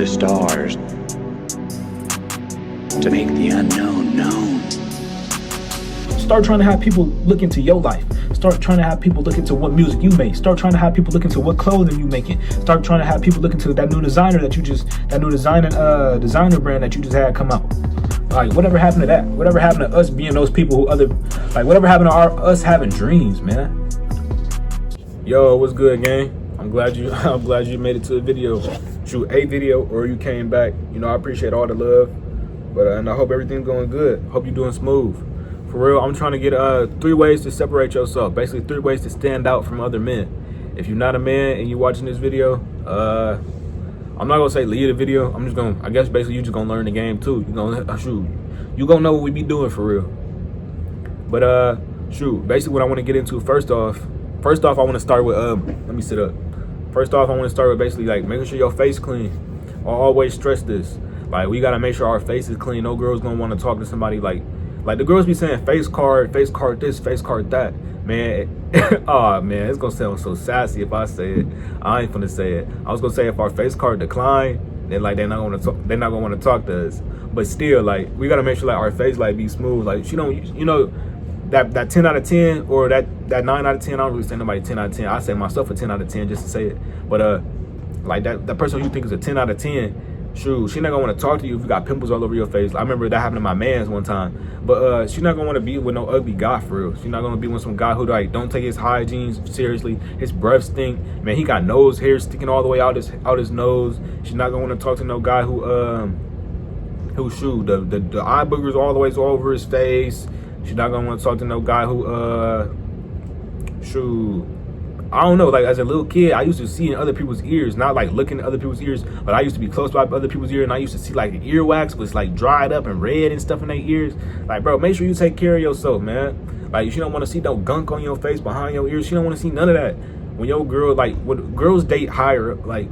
the stars to make the unknown known. Start trying to have people look into your life. Start trying to have people look into what music you make. Start trying to have people look into what clothing you making. Start trying to have people look into that new designer designer brand that you just had come out. Like, whatever happened to that? Whatever happened to us being those people whatever happened to us having dreams, man? Yo, what's good, gang? I'm glad you made it to the video. Shoot a video or you came back. You know, I appreciate all the love. But and I hope everything's going good. Hope you're doing smooth. For real, I'm trying to get 3 ways to separate yourself. Basically 3 ways to stand out from other men. If you're not a man and you're watching this video, I'm not gonna say leave the video. I'm just gonna, I guess basically you just gonna learn the game too. You gonna know what we be doing for real. But basically what I want to get into first off, I want to start with let me sit up. First off, I want to start with basically like making sure your face clean. I always stress this. Like, we gotta make sure our face is clean. No girl's gonna want to talk to somebody like the girls be saying face card this, face card that. Man, oh man, it's gonna sound so sassy if I say it. I ain't gonna say it. I was gonna say if our face card decline, then like they're not gonna want to talk to us. But still, like, we gotta make sure like our face like be smooth. Like, she don't, you know, that 10 out of 10 or that 9 out of 10. I don't really say nobody 10 out of 10. I say myself a 10 out of 10 just to say it. But like that person who you think is a 10 out of 10. Shoot, she not gonna want to talk to you if you got pimples all over your face. I remember that happened to my mans one time. But she not gonna want to be with no ugly guy for real. She not gonna be with some guy who like don't take his hygiene seriously. His breath stink. Man, he got nose hair sticking all the way out his nose. She's not gonna want to talk to no guy who shoot the eye boogers all the way over his face. She's not gonna want to talk to no guy who shoot. I don't know, like as a little kid, I used to see in other people's ears, not like looking at other people's ears, but I used to be close by other people's ears and I used to see like the earwax was like dried up and red and stuff in their ears. Like, bro, make sure you take care of yourself, man. Like, you don't want to see no gunk on your face, behind your ears. You don't want to see none of that. When your girl, like, when girls date higher up, like,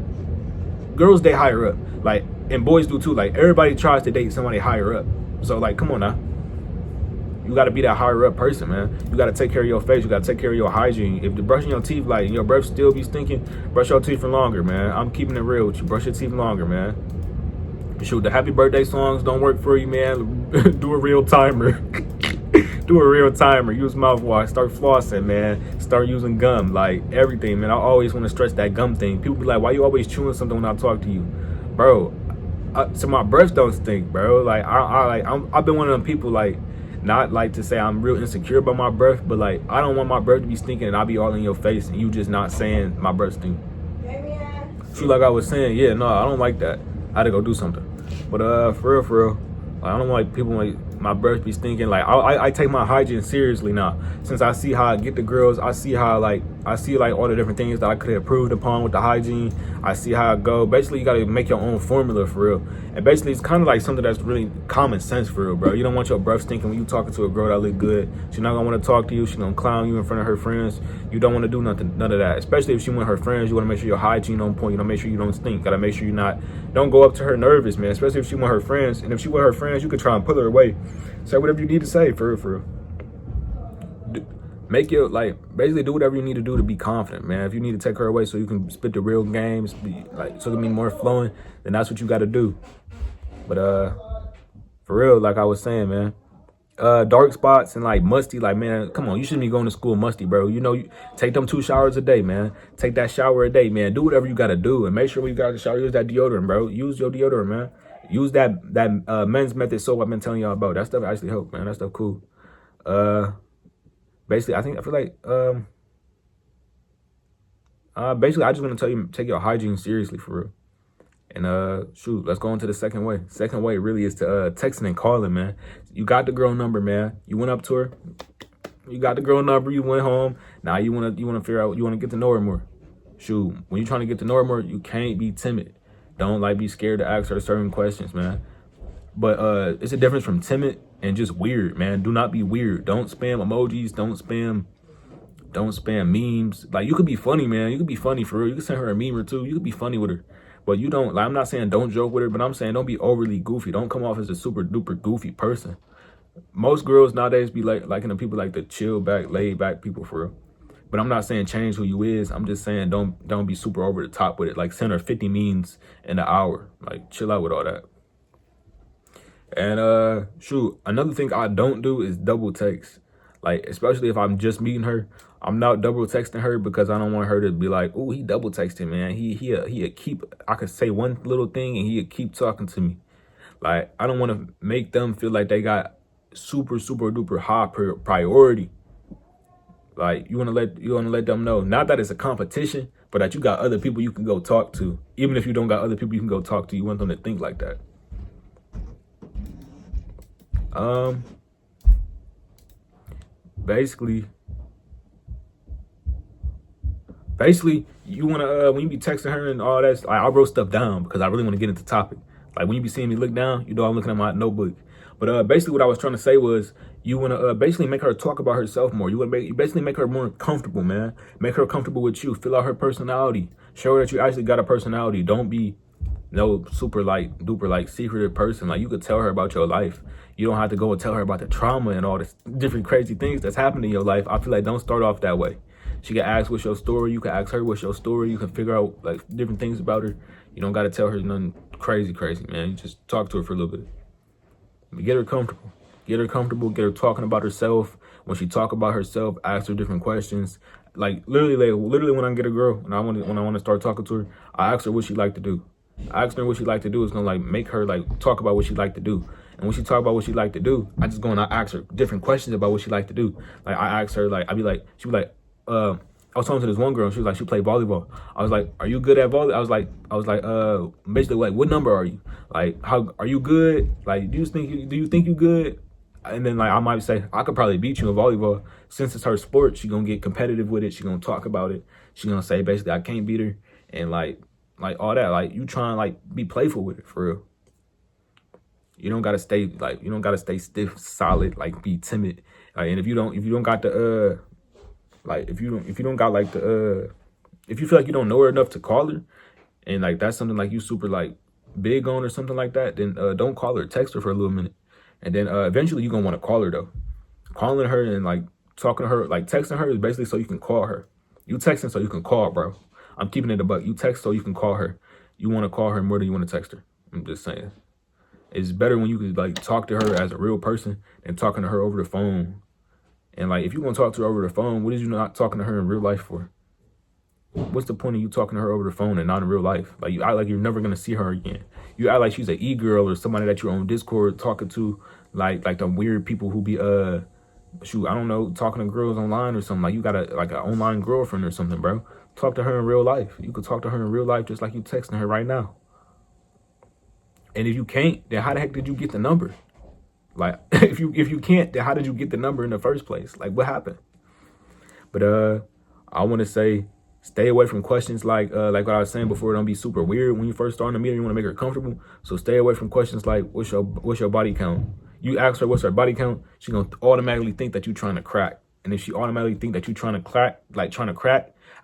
and boys do too. Like, everybody tries to date somebody higher up. So, like, come on now. You got to be that higher up person, man. You got to take care of your face. You got to take care of your hygiene. If you're brushing your teeth, like, your breath still be stinking, brush your teeth for longer, man. I'm keeping it real with you. Brush your teeth longer, man. Shoot, the happy birthday songs don't work for you, man. Do a real timer. Do a real timer. Use mouthwash. Start flossing, man. Start using gum. Like, everything, man. I always want to stress that gum thing. People be like, why you always chewing something when I talk to you? Bro, so my breath don't stink, bro. Like, I've been one of them people, like, not like to say I'm real insecure about my breath, but like, I don't want my breath to be stinking and I'll be all in your face and you just not saying my breath stink. Shoot, like I was saying, yeah, no, I don't like that. I had to go do something. But for real, like, I don't like people like my breath be stinking. Like, I take my hygiene seriously now. Since I see how I get the girls, I see all the different things that I could have improved upon with the hygiene. I see how it go. Basically, you gotta make your own formula for real. And basically, it's kind of like something that's really common sense for real, bro. You don't want your breath stinking when you talking to a girl that look good. She's not gonna want to talk to you. She's gonna clown you in front of her friends. You don't want to do none of that. Especially if she with her friends, you want to make sure your hygiene on point. You know, make sure you don't stink. Gotta make sure don't go up to her nervous, man. Especially if she with her friends. And if she with her friends, you could try and pull her away. Say whatever you need to say, for real. Make your, like, basically do whatever you need to do to be confident, man. If you need to take her away so you can spit the real games, so it can be more flowing, then that's what you got to do. But for real, like I was saying, man, dark spots and like musty, like, man, come on, you shouldn't be going to school musty, bro. You know, you take them 2 showers a day, man. Take that shower a day, man. Do whatever you got to do, and make sure when you got to shower, use that deodorant, bro. Use your deodorant, man. Use that Men's Method soap I've been telling y'all about. That stuff actually helps, man. That stuff cool. Basically, I feel like basically I just want to tell you, take your hygiene seriously for real. And shoot, let's go into the second way. Second way really is to texting and calling, man. You got the girl number, man. You went up to her. You got the girl number. You went home. Now you wanna figure out, you wanna get to know her more. Shoot, when you're trying to get to know her more, you can't be timid. Don't like be scared to ask her certain questions, man. But it's a difference from timid and just weird, man. Do not be weird. Don't spam emojis. Don't spam memes. Like, you could be funny, man. You could be funny for real. You could send her a meme or two. You could be funny with her. But you don't, like, I'm not saying don't joke with her, but I'm saying don't be overly goofy. Don't come off as a super duper goofy person. Most girls nowadays be like liking the people like the chill back, laid back people for real. But I'm not saying change who you is. I'm just saying don't be super over the top with it. Like send her 50 memes in an hour. Like chill out with all that. And shoot, another thing I don't do is double text. Like, especially if I'm just meeting her, I'm not double texting her because I don't want her to be like, "Oh, he double texting, man. He keep." I could say one little thing and he'd keep talking to me. Like, I don't want to make them feel like they got super duper high priority. Like, you want to let them know, not that it's a competition, but that you got other people you can go talk to. Even if you don't got other people you can go talk to, you want them to think like that. Basically, you want to when you be texting her and all that, I wrote stuff down because I really want to get into topic. Like when you be seeing me look down, you know I'm looking at my notebook. But basically what I was trying to say was you want to basically make her talk about herself more. You basically make her more comfortable, man. Make her comfortable with you. Fill out her personality. Show her that you actually got a personality. Don't be no super like duper like secretive person. Like you could tell her about your life. You don't have to go and tell her about the trauma and all the different crazy things that's happened in your life. I feel like don't start off that way. She can ask what's your story. You can ask her what's your story. You can figure out like different things about her. You don't got to tell her nothing crazy, man. You just talk to her for a little bit. Get her comfortable. Get her talking about herself. When she talk about herself, ask her different questions. Like literally when I get a girl and when I want to start talking to her, I ask her what she like to do. Asking her what she like to do is gonna like make her like talk about what she like to do. And when she talk about what she like to do, I just go and I ask her different questions about what she like to do. Like I ask her, like she be like, I was talking to this one girl and she was like, she played volleyball. I was like, are you good at volleyball? I was like, basically like, what number are you? Like, how are you good? Like, do you think you good? And then like I might say, I could probably beat you in volleyball. Since it's her sport, she gonna get competitive with it. She gonna talk about it. She gonna say basically I can't beat her and like all that. Like you trying to like be playful with it for real. You don't gotta stay stiff, solid, like be timid. And if you don't got the like if you don't got like the if you feel like you don't know her enough to call her, and like that's something like you super like big on or something like that, then don't call her, text her for a little minute. And then eventually you're gonna want to call her though. Calling her and like talking to her, like texting her is basically so you can call her. You texting so you can call, bro. I'm keeping it a buck. You text so you can call her. You want to call her more than you want to text her. I'm just saying. It's better when you can like talk to her as a real person than talking to her over the phone. And like if you want to talk to her over the phone, what is you not talking to her in real life for? What's the point of you talking to her over the phone and not in real life? Like you act like you're never gonna see her again. You act like she's an e-girl or somebody that you're on Discord talking to, like the weird people who be I don't know, talking to girls online or something. Like you got an online girlfriend or something, bro. Talk to her in real life. You could talk to her in real life just like you texting her right now. And if you can't, then how the heck did you get the number? Like if you can't, then how did you get the number in the first place? Like what happened? But I want to say stay away from questions like what I was saying before. Don't be super weird when you first start to meet her. You want to make her comfortable. So stay away from questions like what's your body count? You ask her what's her body count, she's gonna automatically think that you're trying to crack. And if she automatically think that you're trying to crack,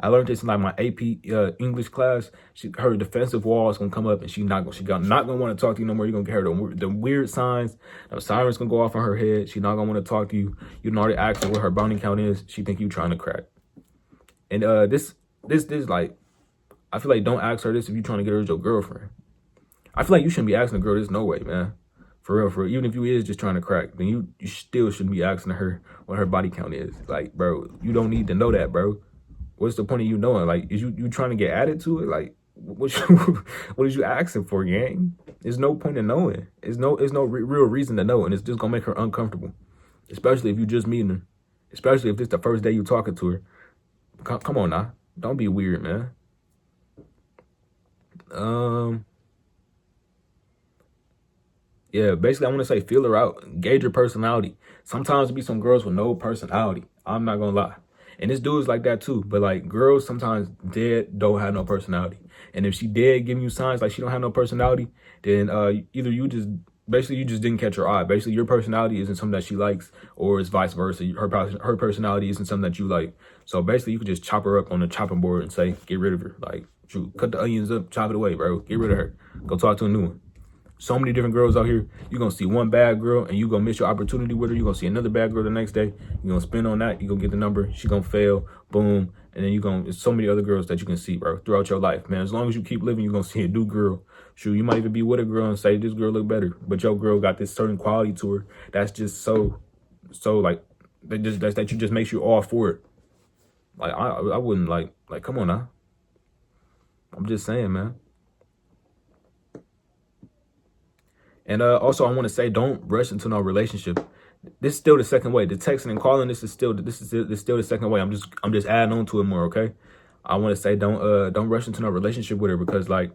I learned this in like my AP English class. Her defensive wall is gonna come up, and she's not gonna want to talk to you no more. You're gonna get her the weird signs. The siren's gonna go off on her head. She's not gonna want to talk to you. You done already asked her what her body count is. She think you trying to crack. And this like, I feel like don't ask her this if you're trying to get her as your girlfriend. I feel like you shouldn't be asking a girl this, no way, man. For real. Even if you is just trying to crack, then you still shouldn't be asking her what her body count is. Like, bro, you don't need to know that, bro. What's the point of you knowing? Like, is you trying to get added to it? Like, what is you asking for, gang? There's no point in knowing. There's no real reason to know, and it's just gonna make her uncomfortable. Especially if you just meeting her. Especially if this the first day you talking to her. Come on now. Don't be weird, man. Yeah, basically I want to say feel her out. Gauge her personality. Sometimes there be some girls with no personality. I'm not gonna lie. And this dude's like that too. But like girls sometimes dead don't have no personality. And if she dead giving you signs like she don't have no personality, then either you just didn't catch her eye. Basically your personality isn't something that she likes, or it's vice versa. Her personality isn't something that you like. So basically you could just chop her up on the chopping board and say, get rid of her. Like, shoot, cut the onions up, chop it away, bro. Get rid of her. Go talk to a new one. So many different girls out here. You're gonna see one bad girl and you're gonna miss your opportunity with her. You're gonna see another bad girl the next day. You're gonna spin on that, you're gonna get the number, she gonna fail, boom. And then there's so many other girls that you can see, bro, throughout your life, man. As long as you keep living, you're gonna see a new girl. Shoot, you might even be with a girl and say, this girl look better. But your girl got this certain quality to her that's just so like, that you just makes you all for it. Like, I wouldn't like, come on now. I'm just saying, man. And also, I want to say, don't rush into no relationship. This is still the second way. The texting and calling, this is still the second way. I'm just adding on to it more, okay? I want to say, don't rush into no relationship with her, because like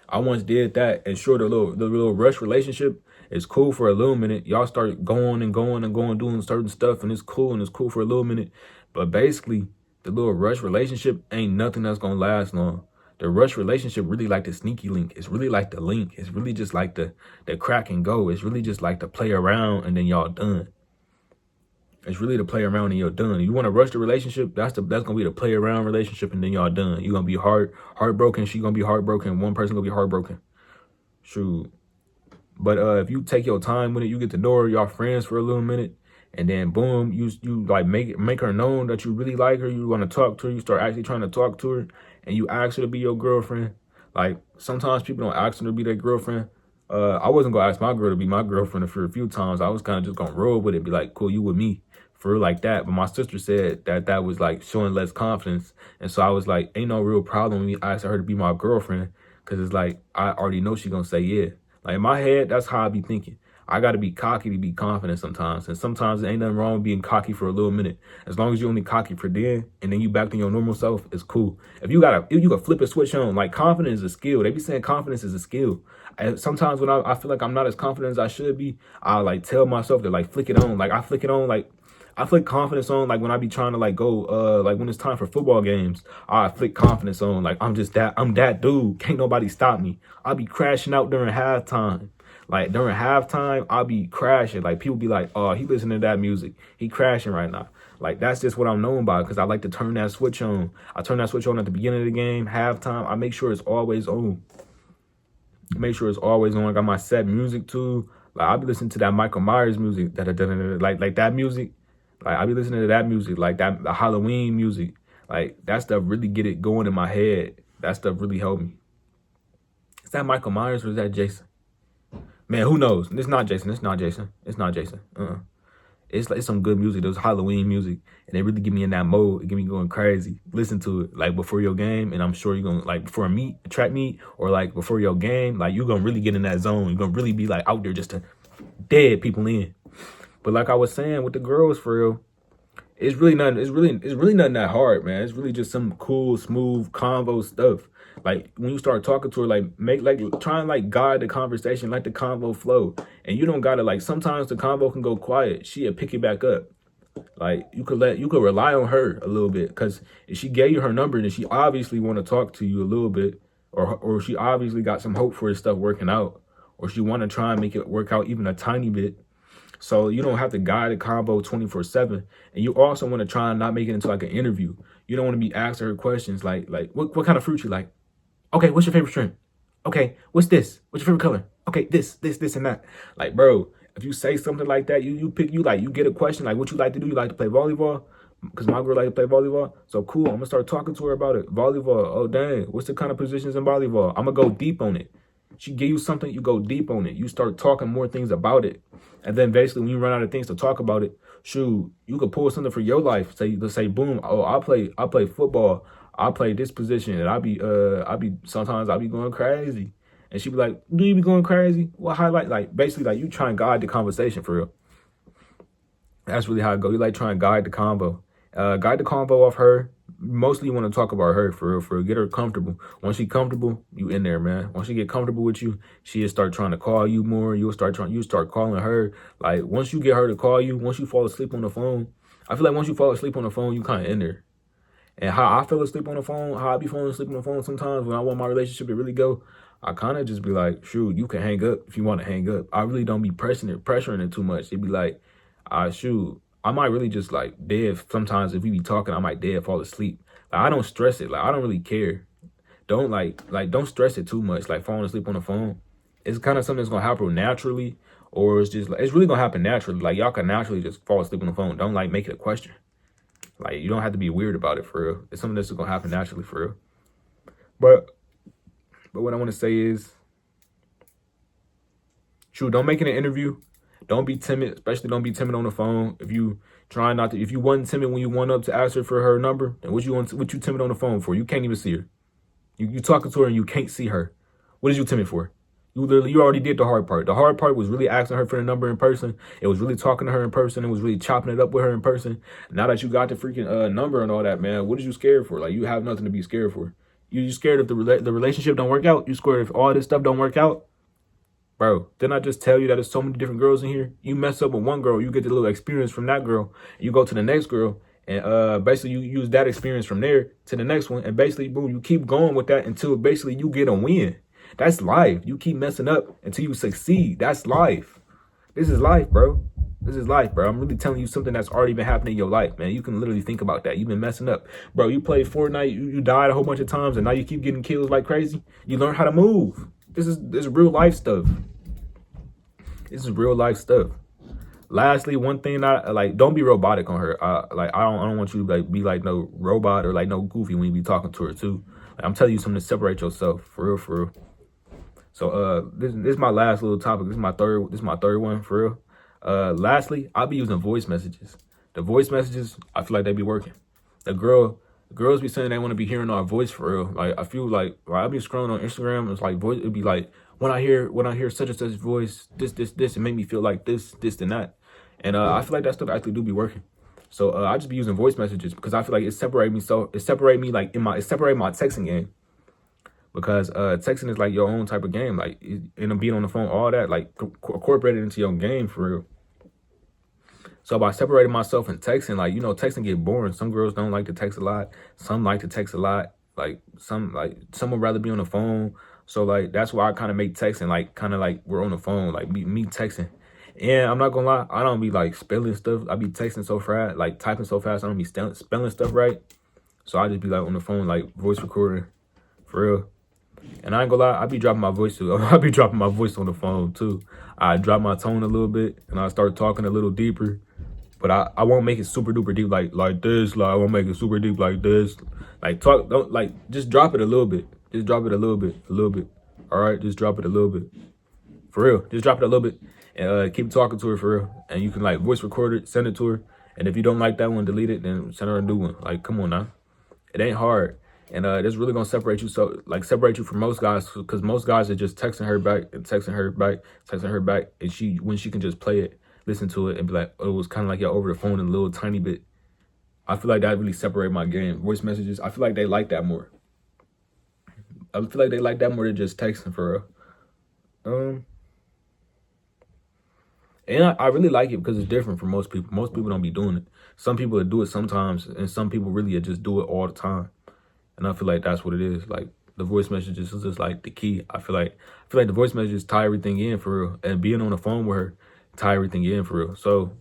I once did that, and sure, the little rush relationship is cool for a little minute. Y'all start going and going and going, doing certain stuff, and it's cool for a little minute. But basically, the little rush relationship ain't nothing that's gonna last long. The rush relationship really like the sneaky link. It's really like the link. It's really just like the crack and go. It's really just like the play around and then y'all done. It's really the play around and you're done. You want to rush the relationship, that's gonna be the play around relationship, and then y'all done. You're gonna be heartbroken. She gonna be heartbroken. One person gonna be heartbroken. Shoot. But if you take your time with it, you get to know her, y'all friends for a little minute, and then boom, you like make her known that you really like her. You want to talk to her. You start actually trying to talk to her, and you ask her to be your girlfriend. Like, sometimes people don't ask her to be their girlfriend. I wasn't gonna ask my girl to be my girlfriend for a few times. I was kind of just gonna roll with it, be like, cool, you with me, for real, like that. But my sister said that was like showing less confidence, and so I was like, ain't no real problem when me asking her to be my girlfriend, because it's like I already know she gonna say yeah. Like, in my head, that's how I be thinking. I got to be cocky to be confident sometimes. And sometimes there ain't nothing wrong with being cocky for a little minute. As long as you only cocky for then, and then you back to your normal self, it's cool. If you can flip a switch on. Like, confidence is a skill. They be saying confidence is a skill. Sometimes when I feel like I'm not as confident as I should be, I like tell myself to like flick it on. Like, I flick it on, like I flick confidence on, like when I be trying to like go, like when it's time for football games, I flick confidence on. Like, I'm that dude. Can't nobody stop me. I'll be crashing out during halftime. Like, during halftime, I'll be crashing. Like, people be like, oh, he listening to that music. He crashing right now. Like, that's just what I'm known by, because I like to turn that switch on. I turn that switch on at the beginning of the game, halftime. I make sure it's always on. Make sure it's always on. I got my set music, too. Like, I'll be listening to that Michael Myers music. Like that music. Like, I'll be listening to that music. Like, the Halloween music. Like, that stuff really get it going in my head. That stuff really helped me. Is that Michael Myers or is that Jason? Man, who knows? It's not Jason. It's not Jason. It's like some good music. Those Halloween music, and they really get me in that mode. It get me going crazy. Listen to it like before your game, and I'm sure you're gonna like before a track meet, or like before your game. Like, you're gonna really get in that zone. You're gonna really be like out there just to dead people in. But like I was saying with the girls, for real, it's really nothing. It's really nothing that hard, man. It's really just some cool, smooth convo stuff. Like, when you start talking to her, like try and like guide the conversation, like the convo flow. And you don't gotta, like, sometimes the convo can go quiet. She'll pick it back up. Like, you could rely on her a little bit, because if she gave you her number, then she obviously want to talk to you a little bit, or she obviously got some hope for this stuff working out, or she want to try and make it work out even a tiny bit. So you don't have to guide the combo 24/7, and you also want to try and not make it into like an interview. You don't want to be asking her questions like what kind of fruit you like? Okay, what's your favorite shrimp? Okay, what's this? What's your favorite color? Okay, this, and that. Like, bro, if you say something like that, you get a question like, what you like to do? You like to play volleyball? Because my girl like to play volleyball. So cool, I'm gonna start talking to her about it. Volleyball. Oh dang, what's the kind of positions in volleyball? I'm gonna go deep on it. She give you something, you go deep on it. You start talking more things about it. And then basically when you run out of things to talk about it, shoot, you could pull something for your life. Let's say, boom, oh, I play football. I play this position, and sometimes I'll be going crazy. And she be like, do you be going crazy? What highlight? Like, basically, like, you try and guide the conversation for real. That's really how it go. You like try and guide the combo. Guide the combo off her. Mostly you want to talk about her for real, get her comfortable. Once she comfortable, you in there, man. Once she get comfortable with you, she'll start trying to call you more. You start calling her. Like, once you get her to call you, once you fall asleep on the phone, I feel like once you fall asleep on the phone, you kind of in there. And how I fell asleep on the phone, how I be falling asleep on the phone sometimes when I want my relationship to really go, I kind of just be like, shoot, you can hang up if you want to hang up. I really don't be pressuring it too much. It'd be like, shoot, I might really just like dead. Sometimes if we be talking, I might dead fall asleep. Like, I don't stress it. Like, I don't really care. Don't stress it too much. Like, falling asleep on the phone. it's kind of something that's gonna happen naturally, or it's just like it's really gonna happen naturally. Like y'all can naturally just fall asleep on the phone. Don't like make it a question. Like you don't have to be weird about it for real. It's something that's gonna happen naturally for real. But what I want to say is, shoot, don't make it an interview. Don't be timid, especially don't be timid on the phone. If you wasn't timid when you went up to ask her for her number, then what you timid on the phone for? You can't even see her. You talking to her and you can't see her. What is you timid for? You already did the hard part. The hard part was really asking her for the number in person. It was really talking to her in person. It was really chopping it up with her in person. Now that you got the freaking number and all that, man, what are you scared for? Like, you have nothing to be scared for. You scared if the relationship don't work out? You scared if all this stuff don't work out? Bro, didn't I just tell you that there's so many different girls in here? You mess up with one girl, you get the little experience from that girl. And you go to the next girl, and basically you use that experience from there to the next one. And basically, boom, you keep going with that until basically you get a win. That's life. You keep messing up until you succeed. That's life. This is life, bro. This is life, bro. I'm really telling you something that's already been happening in your life, man. You can literally think about that. You've been messing up. Bro, you played Fortnite, you died a whole bunch of times, and now you keep getting kills like crazy. You learn how to move. This is real life stuff. This is real life stuff. Lastly, one thing don't be robotic on her. I don't want you to be like no robot or like no goofy when you be talking to her too. Like, I'm telling you something to separate yourself for real. So this is my last little topic. This is my third one for real. Lastly, I'll be using voice messages. The voice messages, I feel like they be working. The girls be saying they want to be hearing our voice for real. Like I feel like I'll be scrolling on Instagram. It's like voice. It'd be like when I hear such and such voice, this, it make me feel like this, and that. And I feel like that stuff actually do be working. So I just be using voice messages because I feel like it separate me my texting game. Because texting is like your own type of game, like being on the phone, all that, like incorporated into your game for real. So by separating myself and texting, like, texting get boring. Some girls don't like to text a lot. Some like to text a lot. Like some would rather be on the phone. So like that's why I kind of make texting like kind of like we're on the phone, like me texting. And I'm not gonna lie, I don't be like spelling stuff. I be texting so fast, like typing so fast, I don't be spelling stuff right. So I just be like on the phone, like voice recording for real. And I ain't gonna lie, I be dropping my voice too. I be dropping my voice on the phone too. I drop my tone a little bit and I start talking a little deeper. But I won't make it super duper deep like this. Like I won't make it super deep like this. Like just drop it a little bit. Just drop it a little bit. All right, just drop it a little bit. For real, just drop it a little bit and keep talking to her for real. And you can like voice record it, send it to her. And if you don't like that one, delete it, then send her a new one. Like, come on now. It ain't hard. And this really gonna separate you from most guys, because most guys are just texting her back, and when she can just play it, listen to it, and be like, oh, it was kind of like y'all over the phone in a little tiny bit. I feel like that really separate my game. Voice messages, I feel like they like that more. I feel like they like that more than just texting for real. And I really like it because it's different from most people. Most people don't be doing it. Some people do it sometimes, and some people really just do it all the time. And I feel like that's what it is. Like the voice messages is just like the key. I feel like the voice messages tie everything in for real. And being on the phone with her tie everything in for real. So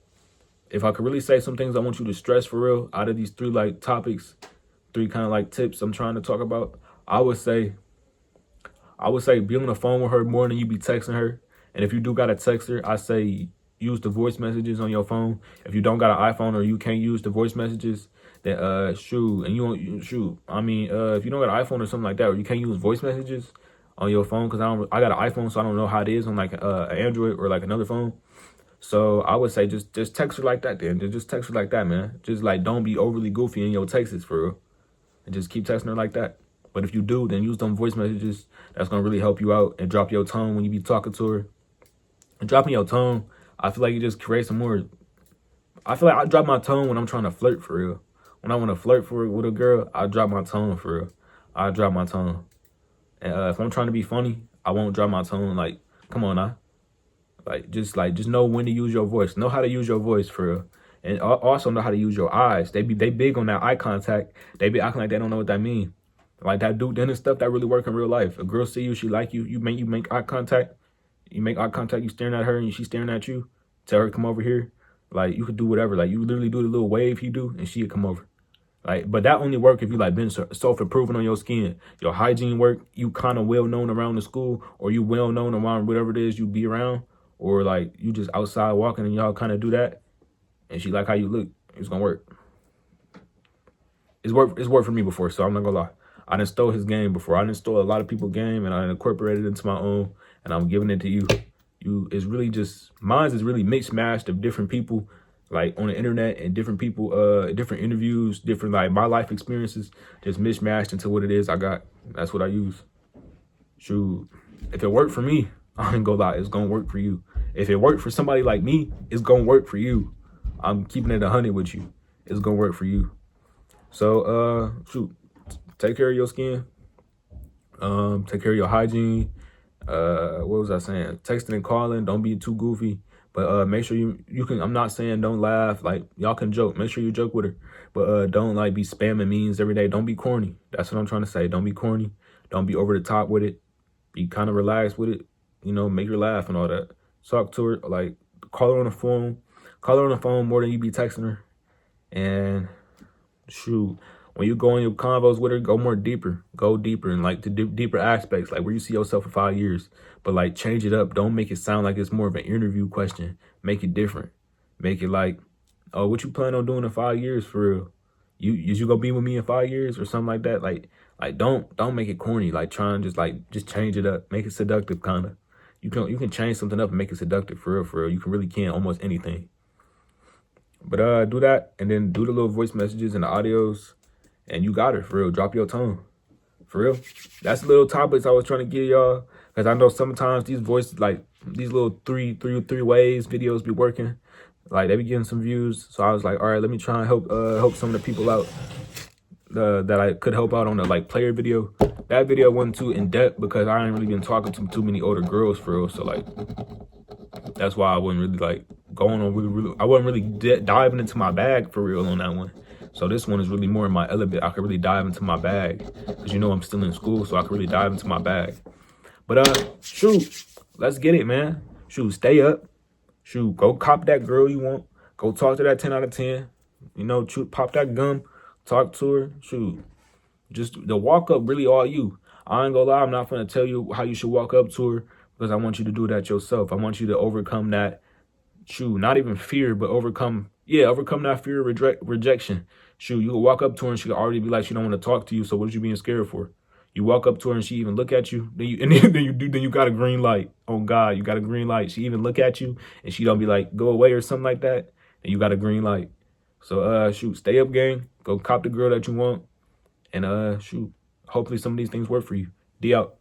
if I could really say some things I want you to stress for real out of these three like topics, three kind of like tips I'm trying to talk about, I would say be on the phone with her more than you be texting her. And if you do gotta text her, I say use the voice messages on your phone. If you don't got an iPhone or you can't use the voice messages, then if you don't got an iPhone or something like that, or you can't use voice messages on your phone, because I got an iPhone, so I don't know how it is on like an Android or like another phone. So I would say just text her like that then. Just text her like that, man. Just like don't be overly goofy in your texts for real. And just keep texting her like that. But if you do, then use them voice messages. That's gonna really help you out, and drop your tone when you be talking to her. And dropping your tone, I feel like you just create some more. I feel like I drop my tone when I'm trying to flirt for real. When I want to flirt with a girl, I drop my tone for real. I drop my tone. And if I'm trying to be funny, I won't drop my tone. Like, come on now. Just know when to use your voice. Know how to use your voice for real. And also know how to use your eyes. They big on that eye contact. They be acting like they don't know what that means. Like that dude, then stuff that really work in real life. A girl see you, she like you. You make eye contact. You make eye contact. You staring at her and she's staring at you. Tell her to come over here. Like you could do whatever. Like you literally do the little wave he do, and she'd come over. Like, but that only work if you like been self-improving on your skin. Your hygiene work, you kind of well known around the school, or you well known around whatever it is you be around, or like you just outside walking and y'all kind of do that, and she like how you look. It's gonna work. It's worked for me before, so I'm not gonna lie. I done stole his game before. I done stole a lot of people's game, and I incorporated it into my own, and I'm giving it to you. It's really just mine's is really mixed mashed of different people, like on the internet, and different people, different interviews, different like my life experiences, just mishmashed into what it is I got. That's what I use. Shoot, if it worked for me, I ain't gonna lie, it's gonna work for you. If it worked for somebody like me, it's gonna work for you. I'm keeping it 100 with you. It's gonna work for you. So, shoot, take care of your skin. Take care of your hygiene. What was I saying? Texting and calling, don't be too goofy. But make sure you can, I'm not saying don't laugh. Like, y'all can joke. Make sure you joke with her. But don't like be spamming memes every day. Don't be corny. That's what I'm trying to say. Don't be corny. Don't be over the top with it. Be kind of relaxed with it. You know, make her laugh and all that. Talk to her, like, call her on the phone. Call her on the phone more than you be texting her. And shoot, when you go in your convos with her, go more deeper. Go deeper and like to deeper aspects, like where you see yourself in 5 years. But like change it up. Don't make it sound like it's more of an interview question. Make it different. Make it like, oh, what you plan on doing in 5 years for real? You gonna be with me in 5 years or something like that? Like don't make it corny. Like try and just change it up. Make it seductive kind of. You can change something up and make it seductive for real, for real. You can almost anything. But do that, and then do the little voice messages and the audios, and you got it, for real. Drop your tone, for real. That's the little topics I was trying to give y'all, because I know sometimes these voices, like these little three ways videos be working, like they be getting some views. So I was like, all right, let me try and help some of the people out that I could help out on the like player video. That video wasn't too in depth because I ain't really been talking to too many older girls for real. So like that's why I wasn't really like going on I wasn't really diving into my bag for real on that one. So this one is really more in my element. I could really dive into my bag because you know I'm still in school, so I could really dive into my bag. But shoot, let's get it, man. Shoot, stay up. Shoot, go cop that girl you want. Go talk to that 10 out of 10. You know, pop that gum. Talk to her. Shoot, just the walk up really all you. I ain't gonna lie, I'm not gonna tell you how you should walk up to her because I want you to do that yourself. I want you to overcome that, shoot, not even fear, but overcome that fear of rejection. Shoot, you can walk up to her and she could already be like, she don't want to talk to you. So what are you being scared for? You walk up to her and she even look at you, then you got a green light. Oh God, you got a green light. She even look at you and she don't be like, go away or something like that. And you got a green light. So shoot, stay up, gang. Go cop the girl that you want. And shoot, hopefully some of these things work for you. D out.